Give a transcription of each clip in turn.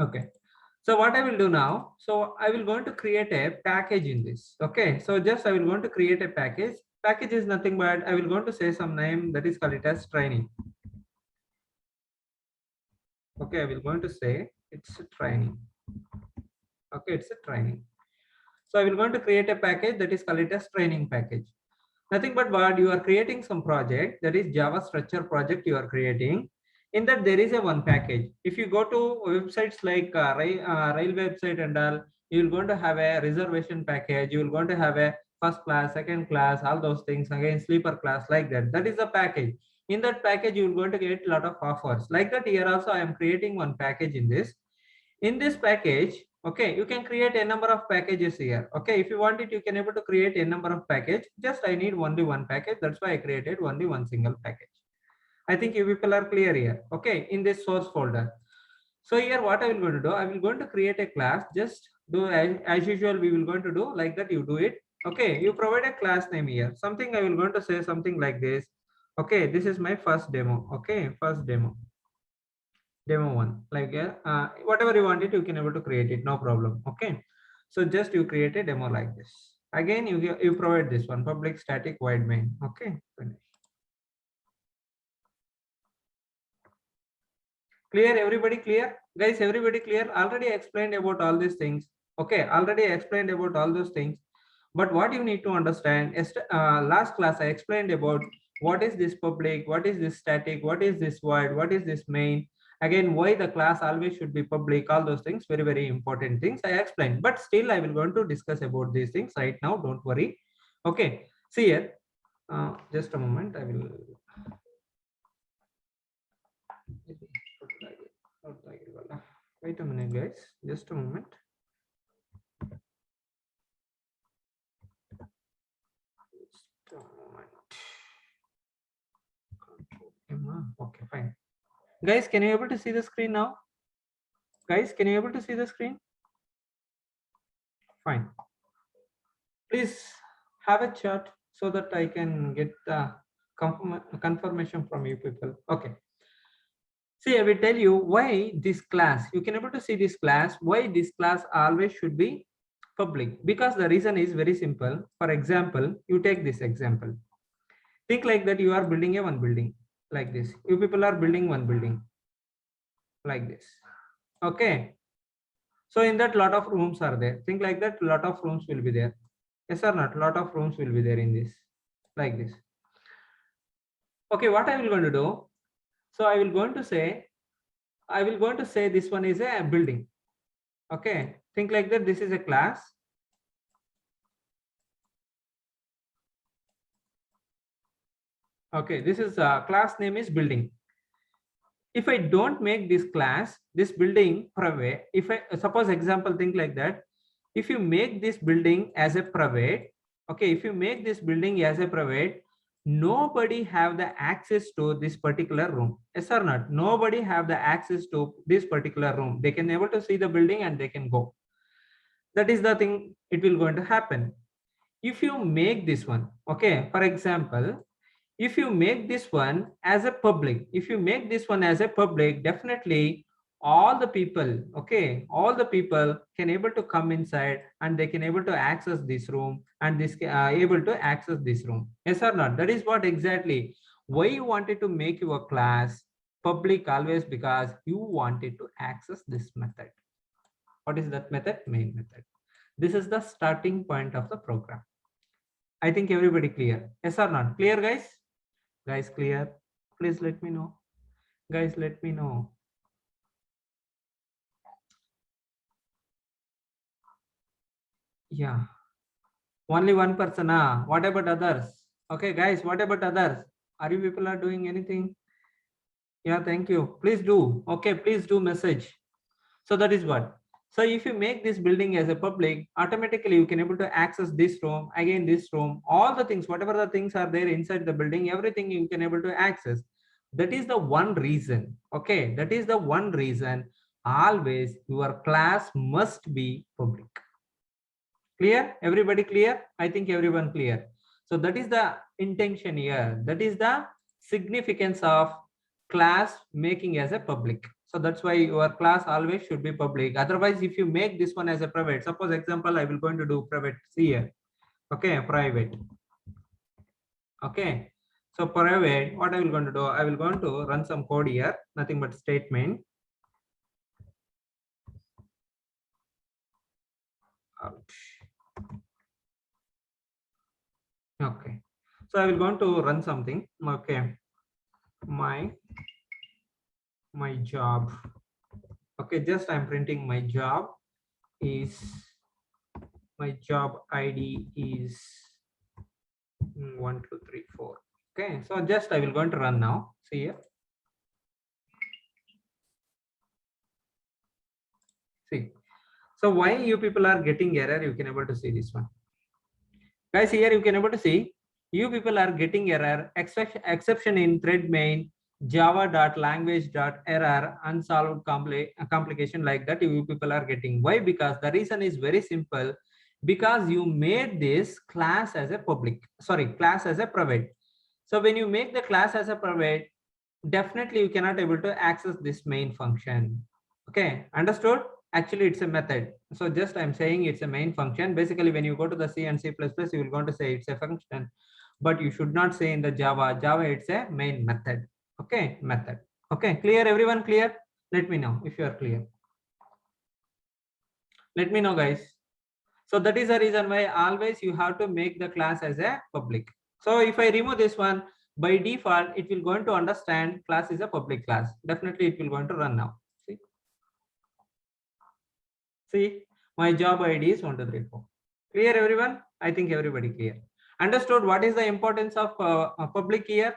Okay. So what I will do now, so I will going to create a package in this. Okay. So just I will going to create a package. Package is nothing but I will going to say some name that is called it as training. Okay. I will going to say it's a training. Okay. It's a training. So I will going to create a package that is called it as training package. Nothing but what you are creating some project that is Java structure project you are creating. In that there is a one package. If you go to websites like rail website and all, you will going to have a reservation package. You will going to have a first class, second class, all those things. Again, sleeper class like that. That is the package. In that package, you will going to get a lot of offers. Like that here also, I am creating one package in this. In this package, okay, you can create a number of packages here. Okay, if you want it, you can able to create a number of package. Just I need only one package. That's why I created only one single package. I think you people are clear here. Okay, in this source folder. So here what I will going to do, I will going to create a class. Just do as usual, we will going to do like that. You do it. Okay, you provide a class name here. Something I will going to say something like this. Okay, this is my first demo. Okay, first demo one, like whatever you want it, you can able to create it, no problem. Okay, so just you create a demo like this. Again, you provide this one, public static void main. Okay, finish. Clear? Everybody clear? Guys, everybody clear? Already explained about all these things. Okay, already explained about all those things. But what you need to understand is, last class I explained about what is this public, what is this static, what is this void, what is this main. Again, why the class always should be public, all those things, very, very important things I explained. But still, I will going to discuss about these things right now. Don't worry. Okay, see here. Just a moment. I will. Wait a minute, guys. Just a moment. Just a moment. Okay, fine. Guys, can you able to see the screen now? Guys, can you able to see the screen? Fine. Please have a chat so that I can get the confirmation from you people. Okay. See, I will tell you why this class, you can able to see this class, why this class always should be public. Because the reason is very simple. For example, you take this example. Think like that you are building a one building like this. You people are building one building like this. Okay. So in that lot of rooms are there. Think like that lot of rooms will be there. Yes or not? Lot of rooms will be there in this like this. Okay, what I will going to do? So I will going to say this one is a building. Okay, think like that. This is a class. Okay, this is a class name is building. If I don't make this class, this building private, if I suppose example, think like that. If you make this building as a private, okay, if you make this building as a private, nobody have the access to this particular room. Yes or not? Nobody have the access to this particular room. They can able to see the building and they can go. That is the thing, it will going to happen. If you make this one, okay, for example, if you make this one as a public, if you make this one as a public, definitely all the people, okay, all the people can able to come inside and they can able to access this room and this able to access this room. Yes or not? That is what exactly why you wanted to make your class public always, because you wanted to access this method. What is that method? Main method. This is the starting point of the program. I think everybody clear. Yes or not? Clear, guys? Guys, clear? Please let me know. Guys, let me know. Yeah. Only one person. What about others? Okay, guys, what about others? Are you people are doing anything? Yeah, thank you. Please do. Okay, please do message. So that is what. So if you make this building as a public, automatically you can able to access this room, again this room, all the things, whatever the things are there inside the building, everything you can able to access. That is the one reason. Okay, that is the one reason always your class must be public. Clear? Everybody clear? I think everyone clear. So that is the intention here. That is the significance of class making as a public. So that's why your class always should be public. Otherwise, if you make this one as a private, suppose example, I will going to do private here. Okay, private. Okay, so private, what I will going to do, I will going to run some code here, nothing but statement. Ouch. Okay, so I will going to run something. Okay, my job. Okay, just I'm printing my job is, my job ID is 1 2 3 4. Okay, so just I will going to run now. See here. See, so why you people are getting error, you can able to see this one. Guys, here you can able to see you people are getting error, exception in thread main java.language.error unsolved complication, like that you people are getting. Why? Because the reason is very simple, because you made this class as a public, sorry, class as a private. So when you make the class as a private, definitely you cannot able to access this main function. Okay, understood? Actually it's a method, so just I'm saying it's a main function. Basically when you go to the C and C++, you will going to say it's a function, but you should not say in the Java it's a main method. Okay, method. Okay, clear? Everyone clear? Let me know if you are clear. Let me know, guys. So that is the reason why always you have to make the class as a public. So if I remove this one, by default it will going to understand class is a public class. Definitely it will going to run now. See, my job ID is 1 2 3 4. Clear, everyone? I think everybody clear. Understood what is the importance of public here?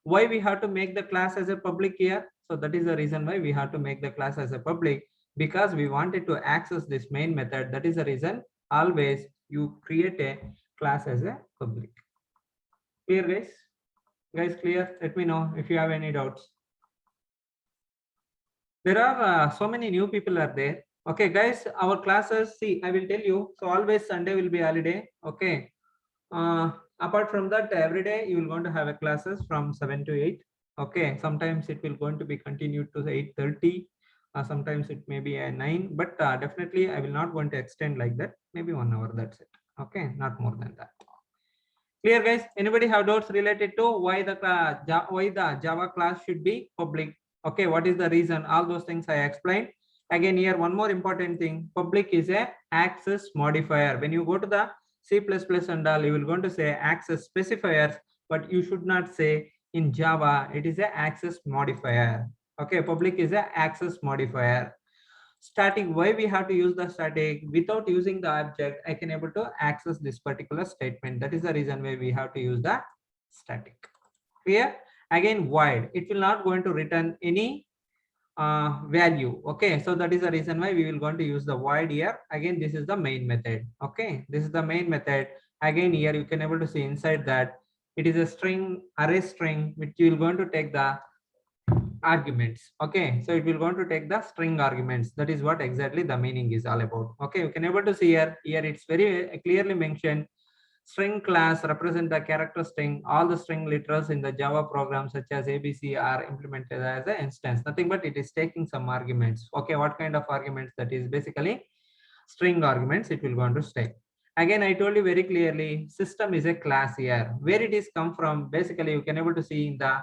Why we have to make the class as a public here? So that is the reason why we have to make the class as a public, because we wanted to access this main method. That is the reason always you create a class as a public. Clear, guys? Guys, clear? Let me know if you have any doubts. There are so many new people are there. Okay, guys, our classes, see, I will tell you. So always Sunday will be holiday. Okay. Apart from that, every day you will going to have a classes from 7 to 8. Okay. Sometimes it will going to be continued to 8:30. Sometimes it may be a 9, but definitely I will not want to extend like that. Maybe 1 hour. That's it. Okay. Not more than that. Clear, guys? Anybody have doubts related to why the Java class should be public? Okay, what is the reason? All those things I explained. Again, here one more important thing. Public is a access modifier. When you go to the C++ and all, you will going to say access specifiers, but you should not say in Java it is a access modifier. Okay, public is a access modifier. Static, why we have to use the static? Without using the object I can able to access this particular statement. That is the reason why we have to use the static. Clear? Again, void, it will not going to return any value. Okay, so that is the reason why we will going to use the void here. Again, this is the main method. Okay, this is the main method. Again, here you can able to see inside that it is a string, array string, which you will going to take the arguments. Okay, so it will going to take the string arguments. That is what exactly the meaning is all about. Okay, you can able to see here it's very clearly mentioned. String class represent the character string. All the string literals in the Java program such as ABC are implemented as an instance. Nothing but it is taking some arguments. Okay, what kind of arguments? That is basically string arguments it will going to take. Again, I told you very clearly, system is a class here. Where it is come from, basically you can able to see in the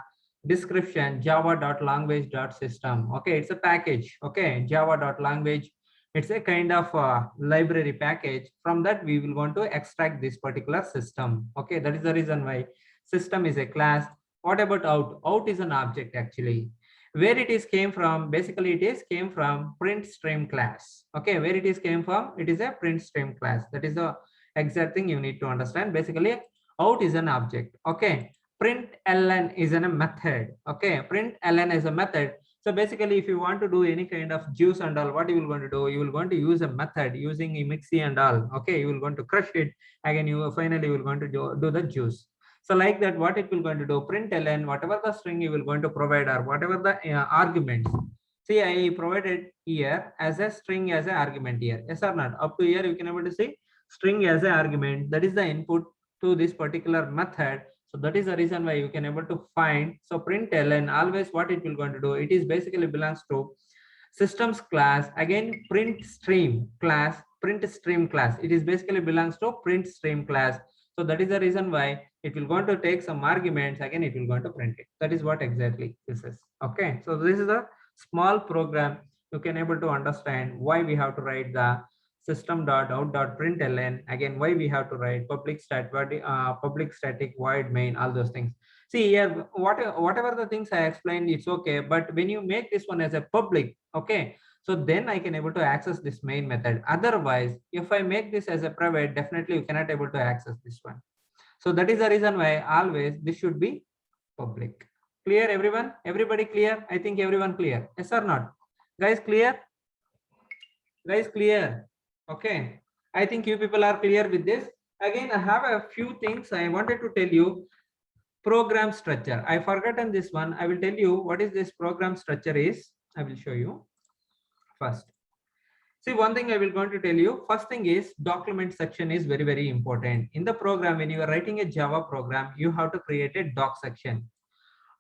description, java.language.system. Okay, it's a package. Okay, java.language, it's a kind of library package. From that we will want to extract this particular system. Okay, that is the reason why system is a class. What about out is an object actually. Where it is came from, basically it is came from print stream class. Okay, where it is came from, it is a print stream class. That is the exact thing you need to understand. Basically out is an object. Okay, print ln is a method. Okay, print ln is a method. So basically if you want to do any kind of juice and all, what you will going to do, you will going to use a method using a mixie and all. Okay, you will going to crush it. Again, you finally will going to do the juice. So like that, what it will going to do, print ln, whatever the string you will going to provide or whatever the arguments. See, I provided here as a string as an argument here. Yes or not? Up to here you can able to see string as an argument. That is the input to this particular method. So that is the reason why you can able to find. So println always what it will going to do, it is basically belongs to systems class. Again print stream class, it is basically belongs to print stream class. So that is the reason why it will going to take some arguments, again it will going to print it. That is what exactly this is. Okay, so this is a small program. You can able to understand why we have to write the system.out.println. Again, why we have to write public static void main, all those things. See here, whatever the things I explained, it's okay. But when you make this one as a public, okay, so then I can able to access this main method. Otherwise, if I make this as a private, definitely you cannot able to access this one. So that is the reason why always this should be public. Clear everyone? Everybody clear? I think everyone clear. Yes or not? Guys clear? Guys clear? Okay. I think you people are clear with this. Again, I have a few things I wanted to tell you. Program structure. I forgotten this one. I will tell you what is this program structure is. I will show you first. See, one thing I will going to tell you. First thing is document section is very, very important. In the program, when you are writing a Java program, you have to create a doc section.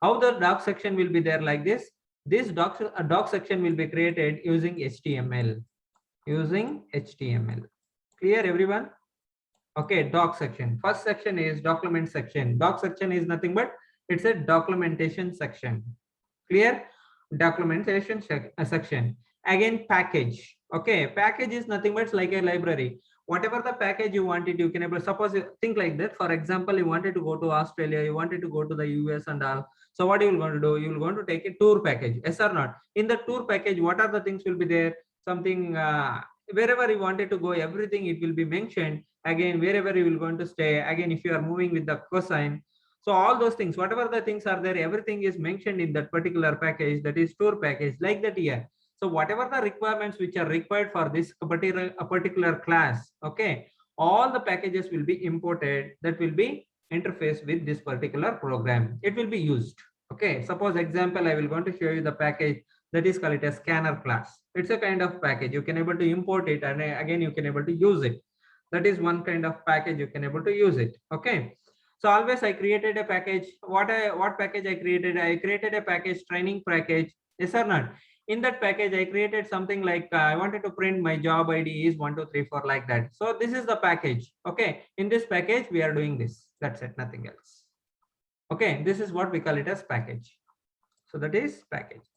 How the doc section will be there like this? This doc section will be created using HTML. Clear everyone? Okay, doc section. First section is document section. Doc section is nothing but it's a documentation section. Clear? Documentation section. Again, package. Okay, package is nothing but it's like a library. Whatever the package you wanted, you can able, suppose you think like that. For example, you wanted to go to Australia, you wanted to go to the US and all. So what you will going to do? You will going to take a tour package. Yes or not? In the tour package, what are the things will be there? Something wherever you wanted to go, everything it will be mentioned. Again, wherever you will going to stay. Again, if you are moving with the cosine. So all those things, whatever the things are there, everything is mentioned in that particular package, that is tour package, like that here. So whatever the requirements which are required for this particular class, okay, all the packages will be imported that will be interfaced with this particular program. It will be used. Okay, suppose example, I will going to show you the package that is called it a scanner class. It's a kind of package. You can able to import it and again you can able to use it. That is one kind of package you can able to use it. Okay. So always I created a package. What package I created? I created a package training package. Yes or not? In that package, I created something like I wanted to print my job ID is 1, 2, 3, 4 like that. So this is the package. Okay. In this package, we are doing this. That's it. Nothing else. Okay. This is what we call it as package. So that is package.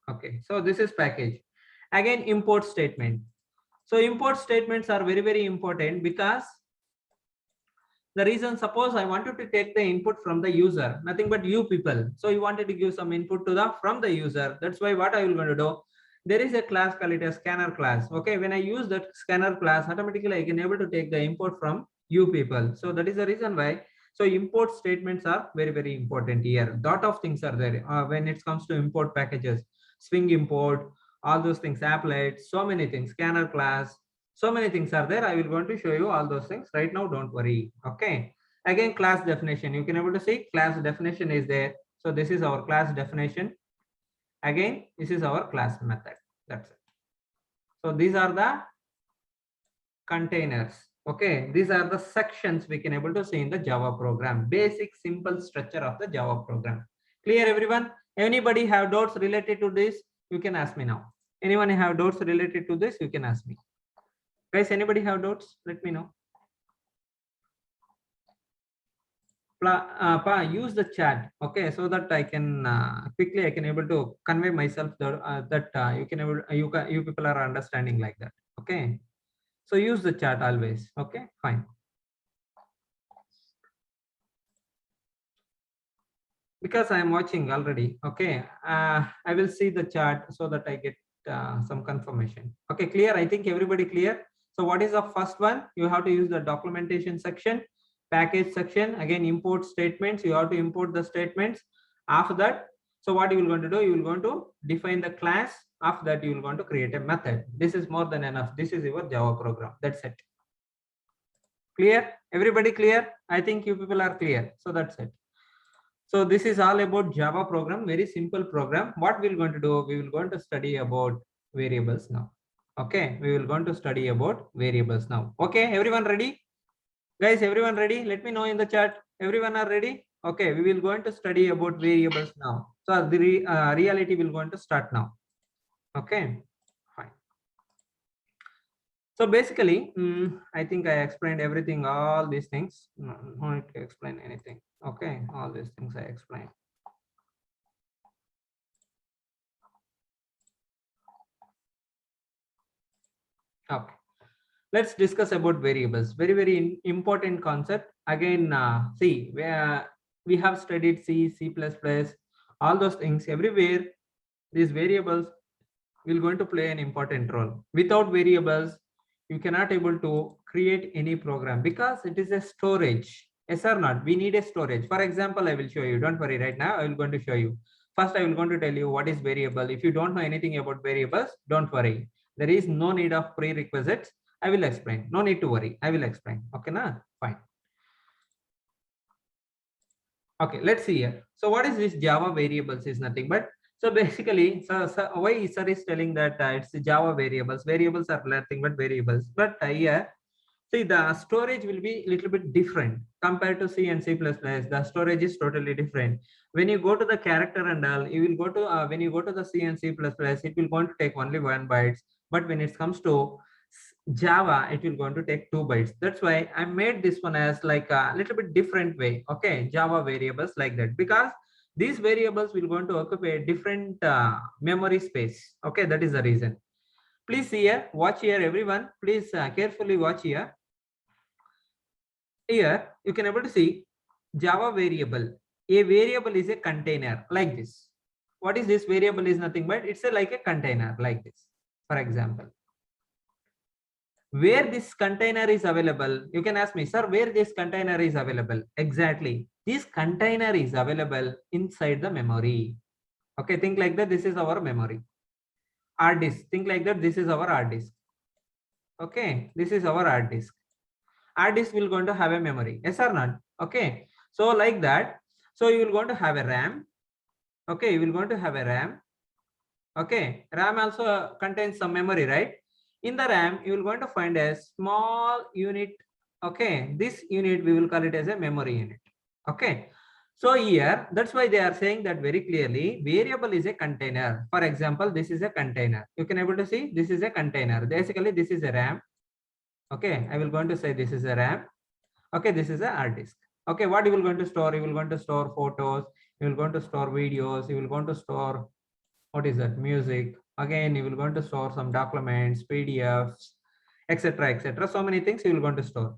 Okay. So this is package. Again, import statement. So import statements are very, very important because the reason, suppose I wanted to take the input from the user, nothing but you people. So you wanted to give some input to the from the user. That's why what I will going to do. There is a class called it a scanner class. Okay, when I use that scanner class, automatically I can able to take the import from you people. So that is the reason why. So import statements are very, very important here. Lot of things are there when it comes to import packages, Swing import, all those things, applet, so many things, scanner class. So many things are there. I will going to show you all those things right now. Don't worry. Okay. Again, class definition. You can able to see class definition is there. So this is our class definition. Again, this is our class method. That's it. So these are the containers. Okay. These are the sections we can able to see in the Java program. Basic simple structure of the Java program. Clear everyone? Anybody have doubts related to this? You can ask me now. Anyone have doubts related to this? You can ask me. Guys, anybody have doubts? Let me know. Use the chat, okay, so that I can quickly I can able to convey myself that you people are understanding like that. Okay, so use the chat always. Okay, fine. Because I am watching already. Okay, I will see the chat so that I get some confirmation. Okay, clear? I think everybody clear. So what is the first one? You have to use the documentation section, package section. Again, import statements. You have to import the statements. After that, so what you will going to do? You will going to define the class. After that, you will going to create a method. This is more than enough. This is your Java program. That's it. Clear? Everybody clear? I think you people are clear. So that's it. So this is all about Java program, very simple program. What we're going to do, we will going to study about variables now. Okay, we will going to study about variables now. Okay, everyone ready? Guys, everyone ready? Let me know in the chat. Everyone are ready? Okay, we will going to study about variables now. So the reality will going to start now. Okay, fine. So basically, I think I explained everything, all these things. No need to explain anything. Okay, all these things I explained. Okay, let's discuss about variables. Very important concept. Again, see, we have studied C, C++, all those things. Everywhere, these variables will going to play an important role. Without variables, you cannot able to create any program because it is a storage. Yes or not? We need a storage. For example, I will show you. Don't worry. Right now, I will going to show you. First, I will going to tell you what is variable. If you don't know anything about variables, don't worry. There is no need of prerequisites. I will explain. No need to worry. I will explain. Okay, na? Fine. Okay, let's see here. So what is this Java variables is nothing but, so basically, so why sir is telling that it's Java variables. Variables are nothing but variables. But here, see, the storage will be a little bit different compared to C and C++. The storage is totally different. When you go to the character and all, you will go to, when you go to the C and C++, it will going to take only 1 bytes. But when it comes to Java, it will going to take 2 bytes. That's why I made this one as like a little bit different way. Okay, Java variables like that, because these variables will going to occupy a different memory space. Okay, that is the reason. Please see here, watch here, everyone. Please carefully watch here. Here you can able to see Java variable. A variable is a container like this. What is this variable is nothing but it's a like a container like this. For example, where this container is available, you can ask me, sir, where this container is available? Exactly, this container is available inside the memory. Okay, think like that. This is our memory. Hard disk, think like that. This is our hard disk. Okay, this is our hard disk. Hard disk will going to have a memory, yes or not? Okay, so like that. So you will going to have a RAM. Okay, you will going to have a RAM. Okay, RAM also contains some memory, right? In the RAM, you will going to find a small unit. Okay, this unit we will call it as a memory unit. Okay, so here that's why they are saying that very clearly. Variable is a container. For example, this is a container. You can able to see this is a container. Basically, this is a RAM. Okay, I will going to say this is a RAM. Okay, this is a hard disk. Okay, what you will going to store? You will going to store photos. You will going to store videos. You will going to store, what is that, music. Again, you will going to store some documents, PDFs, etc, etc. So many things you will going to store.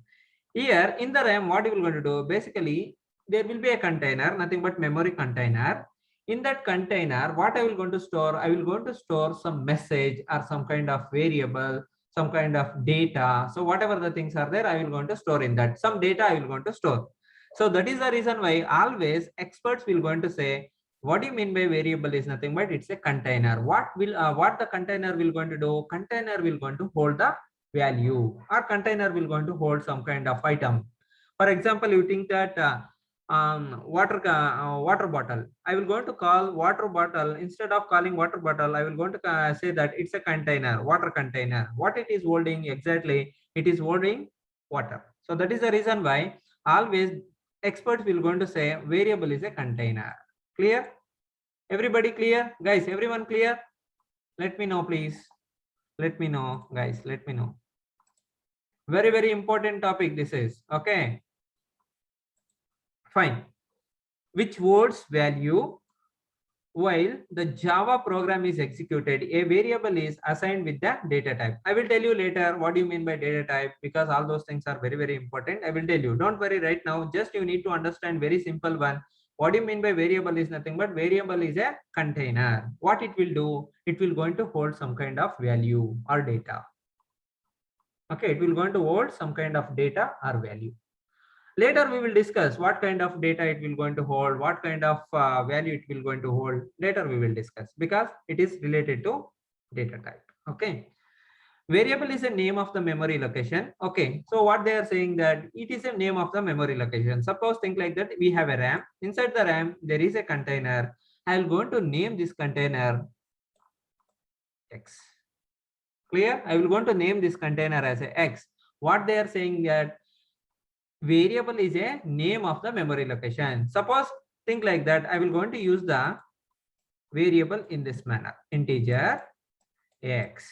Here in the RAM, what you will going to do? Basically, there will be a container, nothing but memory container. In that container, what I will going to store? I will going to store some message or some kind of variable, some kind of data. So whatever the things are there, I will going to store in that. Some data I will going to store. So that is the reason why always experts will going to say, what do you mean by variable is nothing but it's a container. What the container will going to do? Container will going to hold the value, or container will going to hold some kind of item. For example, you think that water bottle. I will going to call water bottle. Instead of calling water bottle, I will going to say that it's a container, water container. What it is holding exactly? It is holding water. So that is the reason why always experts will going to say variable is a container. Clear? Everybody clear? Guys, everyone clear? Let me know, please. Let me know, guys. Let me know. Very important topic this is. Okay. Fine. Which holds value while the Java program is executed. A variable is assigned with the data type. I will tell you later what do you mean by data type, because all those things are very important. I will tell you. Don't worry right now. Just you need to understand very simple one. What do you mean by variable is nothing but variable is a container. What it will do? It will going to hold some kind of value or data. Okay, it will going to hold some kind of data or value. Later we will discuss what kind of data it will going to hold, what kind of value it will going to hold. Later we will discuss, because it is related to data type. Okay, variable is a name of the memory location. Okay, so what they are saying that it is a name of the memory location. Suppose think like that, we have a RAM. Inside the RAM there is a container. I will going to name this container X. Clear? I will going to name this container as a X. What they are saying that variable is a name of the memory location. Suppose think like that. I will going to use the variable in this manner, integer X.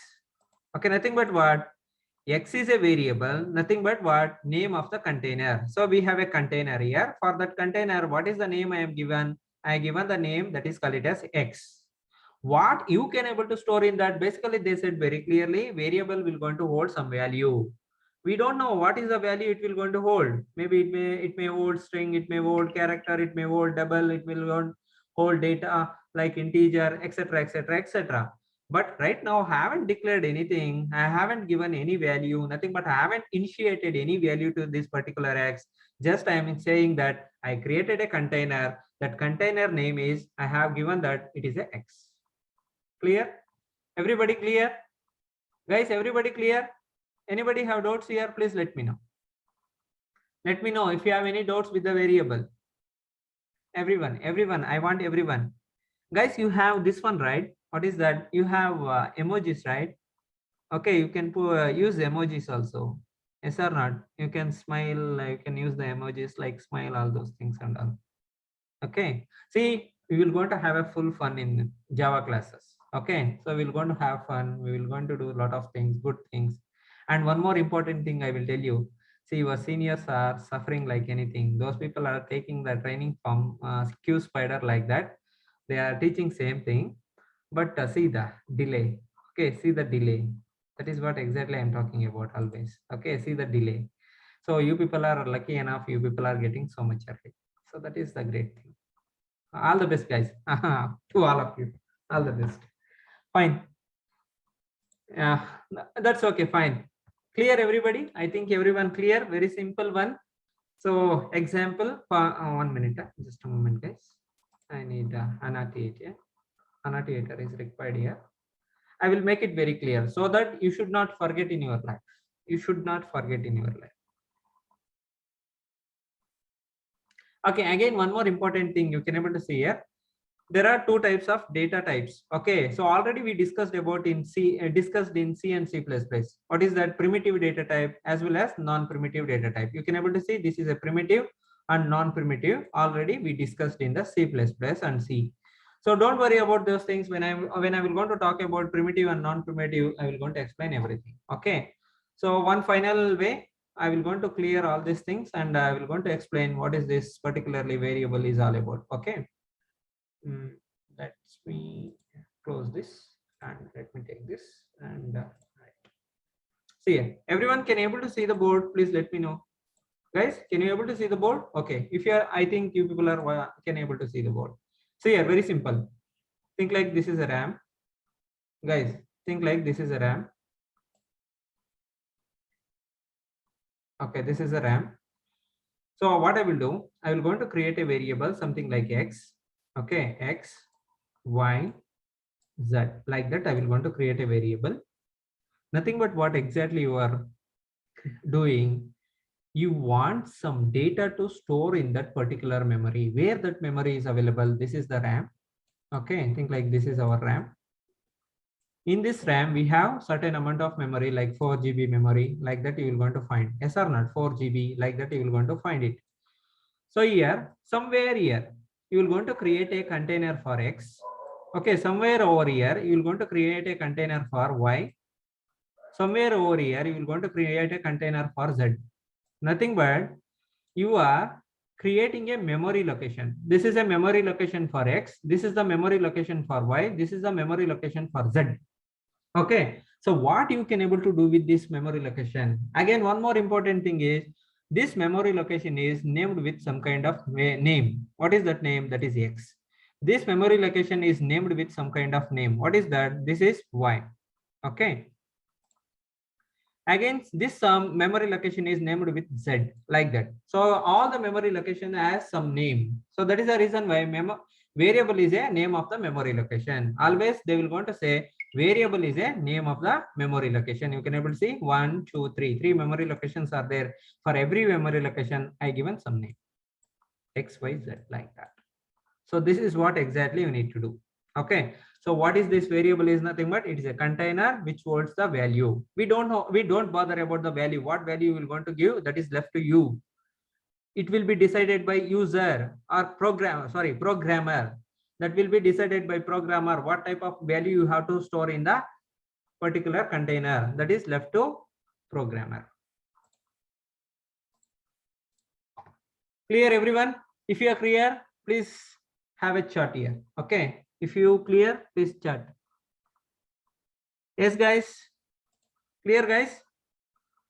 Okay, nothing but what? X is a variable, nothing but what? Name of the container. So we have a container here. For that container, what is the name I am given? I have given the name that is called it as X. What you can able to store in that? Basically, they said very clearly, variable will going to hold some value. We don't know what is the value it will going to hold. Maybe it may hold string, it may hold character, it may hold double, it will hold data like integer, etc., etc., etc. But right now I haven't declared anything. I haven't given any value, nothing, but I haven't initiated any value to this particular X. Just I am saying that I created a container. That container name is, I have given that it is a X. Clear? Everybody clear? Guys, everybody clear? Anybody have doubts here? Please let me know. Let me know if you have any doubts with the variable. Everyone, I want everyone. Guys, you have this one, right? What is that? You have emojis, right? Okay, you can use emojis also. Yes or not? You can smile, you can use the emojis like smile, all those things and all. Okay, see, we will going to have a full fun in Java classes. Okay, so we're going to have fun. We will going to do a lot of things, good things. And one more important thing I will tell you. See, your seniors are suffering like anything. Those people are taking the training from QSpider like that. They are teaching same thing, but see the delay. Okay, see the delay. That is what exactly I'm talking about always. Okay, see the delay. So you people are lucky enough. You people are getting so much early. So that is the great thing. All the best, guys. To all of you. All the best. Fine. Yeah, that's okay. Fine. Clear, everybody? I think everyone clear. Very simple one. So example, 1 minute. Just a moment, guys. I need annotator. Annotator is required here. I will make it very clear so that you should not forget in your life. You should not forget in your life. Okay, again, one more important thing you can able to see here. There are two types of data types. Okay, so already we discussed about in C, discussed in C and C++. What is that? Primitive data type as well as non-primitive data type. You can able to see this is a primitive and non-primitive. Already we discussed in the C++ and C. So don't worry about those things. When I will going to talk about primitive and non-primitive, I will going to explain everything. Okay. So one final way, I will going to clear all these things and I will going to explain what is this particularly variable is all about. Okay. Let me close this and let me take this and right. See, everyone can able to see the board. Please let me know. Guys, can you able to see the board? Okay. If you are, I think you people are can able to see the board. So yeah, very simple. Think like this is a RAM. Guys, think like this is a RAM. Okay, this is a RAM. So what I will do, I will going to create a variable, something like X. Okay, X, Y, Z. Like that, I will want to create a variable. Nothing but what exactly you are doing. You want some data to store in that particular memory. Where that memory is available, this is the RAM. Okay, think like this is our RAM. In this RAM, we have certain amount of memory like 4 GB memory, like that you will going to find. Yes or not? 4 GB, like that you will going to find it. So here, somewhere here, you will going to create a container for X. Okay, somewhere over here, you will going to create a container for Y. Somewhere over here, you will going to create a container for Z. Nothing but you are creating a memory location. This is a memory location for X. This is the memory location for Y. This is the memory location for Z. Okay. So what you can able to do with this memory location? Again, one more important thing is this memory location is named with some kind of name. What is that name? That is X. This memory location is named with some kind of name. What is that? This is Y. Okay. Again, this memory location is named with Z, like that. So all the memory location has some name. So that is the reason why variable is a name of the memory location. Always they will going to say variable is a name of the memory location. You can able to see 1, 2, 3. 3 memory locations are there. For every memory location, I given some name. X, Y, Z, like that. So this is what exactly you need to do. Okay. So what is this variable is nothing but it is a container which holds the value. We don't bother about the value. What value you will going to give, that is left to you. It will be decided by user or programmer. That will be decided by programmer what type of value you have to store in the particular container. That is left to programmer. Clear everyone? If you are clear, please have a chat here. Okay. If you clear, please chat. Yes, guys. Clear, guys?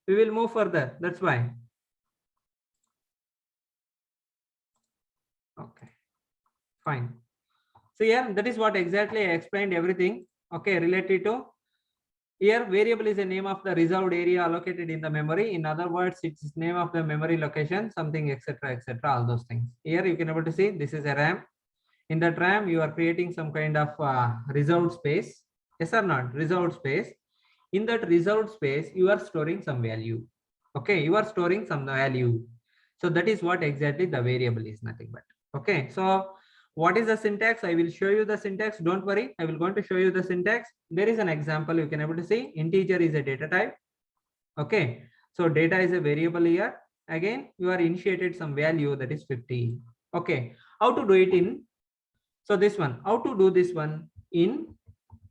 We will move further. That's why. Okay. Fine. So yeah, that is what exactly I explained everything. Okay, related to here variable is a name of the reserved area allocated in the memory. In other words, it's name of the memory location, something, etc., etc. All those things. Here you can able to see this is a RAM. In that RAM, you are creating some kind of reserved space. Yes or not? Reserved space. In that reserved space, you are storing some value. Okay, you are storing some value. So that is what exactly the variable is, nothing but. Okay, so what is the syntax? I will show you the syntax. Don't worry, I will going to show you the syntax. There is an example you can able to see. Integer is a data type. Okay, so data is a variable here. Again, you are initiated some value that is 50. Okay, how to do it in? So this one, how to do this one in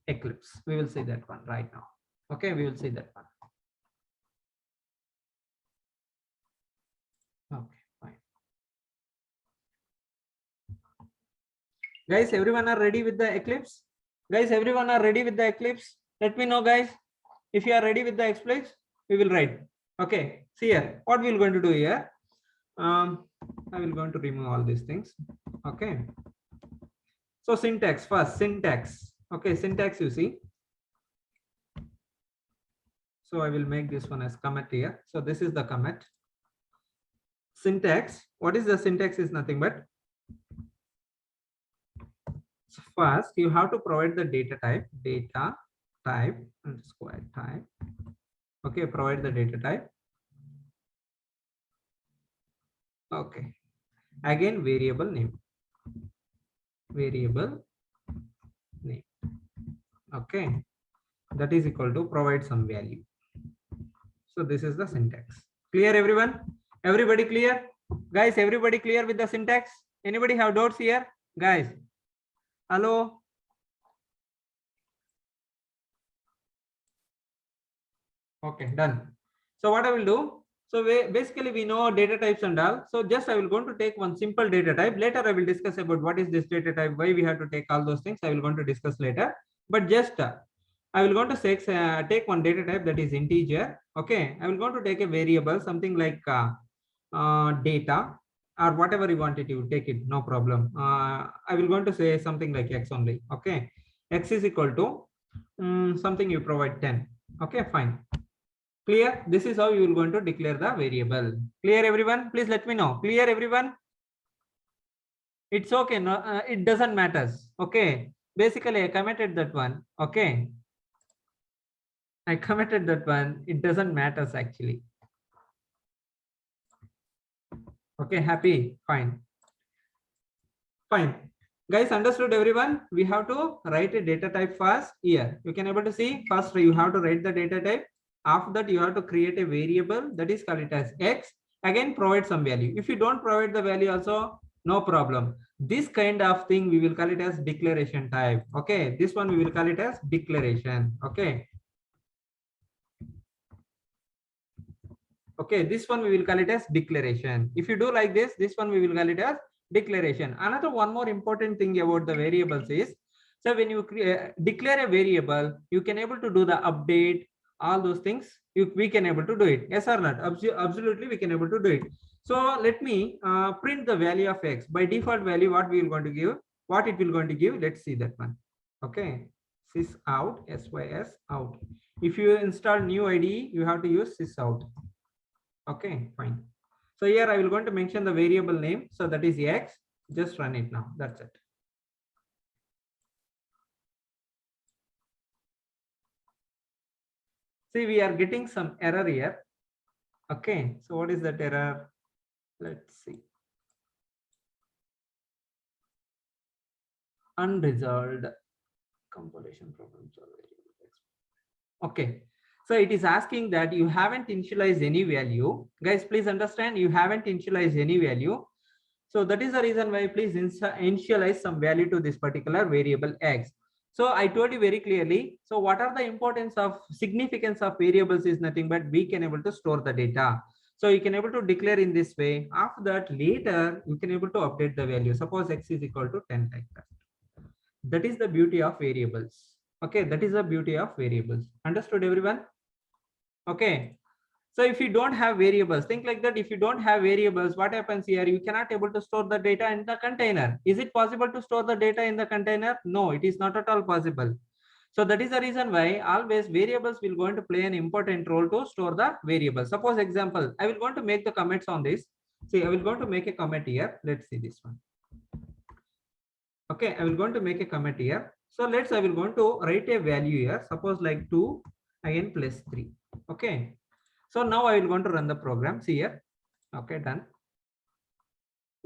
Eclipse? We will see that one right now. Okay, we will see that one. Okay, fine. Guys, everyone are ready with the Eclipse? Guys, everyone are ready with the Eclipse? Let me know, guys. If you are ready with the Eclipse, we will write. Okay, see here. What we are going to do here? I will going to remove all these things. Okay. So syntax first, syntax. Okay, syntax you see. So I will make this one as commit here. So this is the commit. Syntax. What is the syntax is nothing but. So first you have to provide the data type underscore type. Okay, provide the data type. Okay, again variable name. Okay, that is equal to provide some value. So this is the syntax. Clear everyone? Everybody clear? Guys, everybody clear with the syntax? Anybody have doubts here? Guys, hello? Okay, done. So what I will do? So basically we know data types and all. So just I will going to take one simple data type. Later I will discuss about what is this data type, why we have to take all those things. I will going to discuss later. But just I will going to take one data type that is integer. Okay, I will going to take a variable, something like data or whatever you wanted to take it, no problem. I will going to say something like x only. Okay, x is equal to something you provide 10. Okay, fine. Clear? This is how you will going to declare the variable. Clear everyone? Please let me know. Clear everyone? It's okay. No, it doesn't matter. Okay. Basically, I committed that one. Okay. I committed that one. It doesn't matter actually. Okay. Happy. Fine. Fine. Guys, understood everyone? We have to write a data type first here. You can able to see first you have to write the data type. After that, you have to create a variable that is called it as x. Again, provide some value. If you don't provide the value also, no problem. This kind of thing we will call it as declaration type. Okay, this one we will call it as declaration. Okay. Okay, this one we will call it as declaration. If you do like this one we will call it as declaration. Another one more important thing about the variables is, so when you declare a variable, you can able to do the update, all those things we can able to do it. Yes or not? Absolutely we can able to do it. So let me print the value of x. By default value, what we will going to give, what it will going to give, let's see that one. Okay, sys out, sys out. If you install new IDE, you have to use sys out. Okay, fine. So here I will going to mention the variable name. So that is x. Just run it now. That's it. See, we are getting some error here. Okay, so what is that error? Let's see. Unresolved. compilation problems are variable. Okay, so it is asking that you haven't initialized any value. Guys, please understand, you haven't initialized any value. So that is the reason why please initialize some value to this particular variable x. So I told you very clearly. So what are the importance of significance of variables is nothing but we can able to store the data. So you can able to declare in this way. After that, later you can able to update the value. Suppose x is equal to 10 like that. That is the beauty of variables. Okay, that is the beauty of variables. Understood, everyone? Okay. So if you don't have variables, think like that. If you don't have variables, what happens here? You cannot able to store the data in the container. Is it possible to store the data in the container? No, it is not at all possible. So that is the reason why always variables will going to play an important role to store the variables. Suppose example, I will going to make the comments on this. See, I will going to make a comment here. Let's see this one. Okay, I will going to make a comment here. So I will going to write a value here. Suppose like 2 again plus 3. Okay. So now I will going to run the program. See here. Okay, done.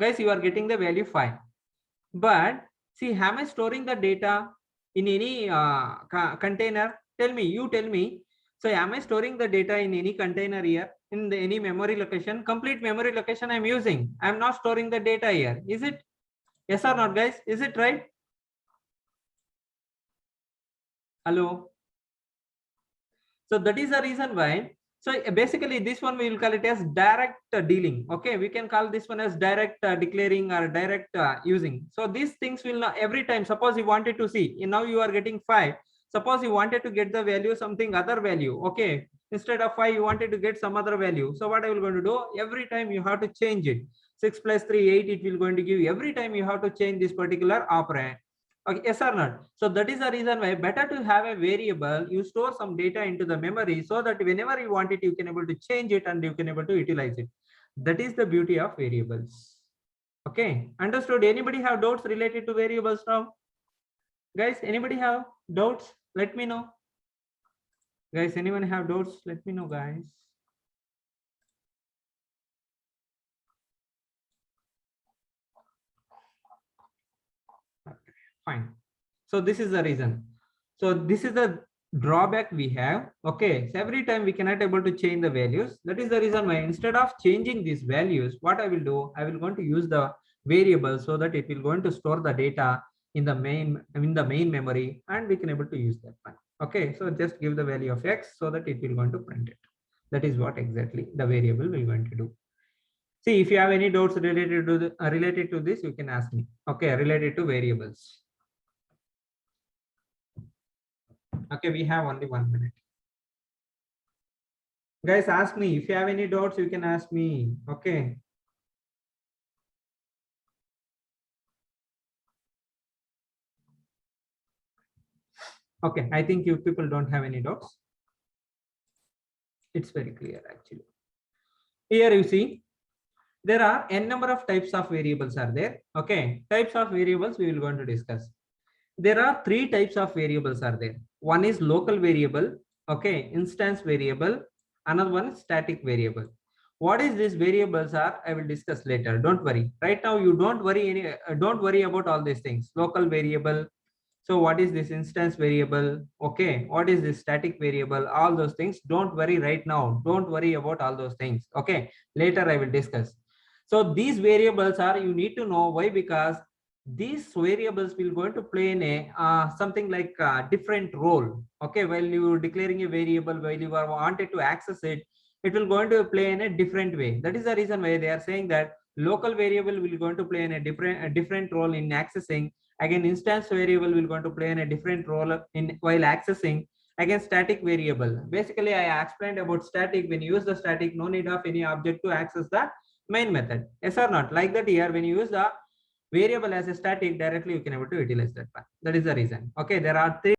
Guys, you are getting the value 5. But see, am I storing the data in any container? Tell me, you tell me. So am I storing the data in any container here? In any memory location? Complete memory location I am using. I am not storing the data here. Is it? Yes or not, guys? Is it right? Hello. So that is the reason why. So basically this one we will call it as direct dealing. Okay, we can call this one as direct declaring or direct using. So these things will not every time. Suppose you wanted to see, now you are getting 5. Suppose you wanted to get the value something other value. Okay, instead of 5 you wanted to get some other value. So what I will going to do, every time you have to change it. 6 plus 3 8, it will going to give you. Every time you have to change this particular operand. Okay, yes or not? So that is the reason why better to have a variable. You store some data into the memory so that whenever you want it, you can able to change it and you can able to utilize it. That is the beauty of variables. Okay, understood? Anybody have doubts related to variables now? Guys, anybody have doubts? Let me know. Guys, anyone have doubts? Let me know, guys. Fine. So this is the reason. So this is the drawback we have. Okay, so every time we cannot able to change the values. That is the reason why instead of changing these values, what I will do, I will going to use the variable so that it will going to store the data in the main memory, and we can able to use that one. Okay, so just give the value of x so that it will going to print it. That is what exactly the variable we're going to do. See, if you have any doubts related to this, you can ask me. Okay, related to variables. Okay, we have only 1 minute. Guys, ask me. If you have any doubts, you can ask me. Okay. Okay, I think you people don't have any doubts. It's very clear actually. Here you see, there are n number of types of variables are there. Okay, types of variables we will going to discuss. There are 3 types of variables are there. One is local variable, okay, instance variable, another one is static variable. What is these variables are, I will discuss later. Don't worry. Right now you don't worry about all these things. Local variable. So what is this instance variable? Okay, what is this static variable? All those things. Don't worry right now. Don't worry about all those things. Okay, later I will discuss. So these variables are, you need to know why, because these variables will going to play in a something like a different role. Okay, while you are declaring a variable, while you are wanted to access it, it will going to play in a different way. That is the reason why they are saying that local variable will going to play in a different role in accessing. Again, instance variable will going to play in a different role in while accessing. Again, static variable. Basically, I explained about static. When you use the static, no need of any object to access the main method. Yes or not? Like that here, when you use the variable as a static, directly you can able to utilize that one. That is the reason. Okay, there are 3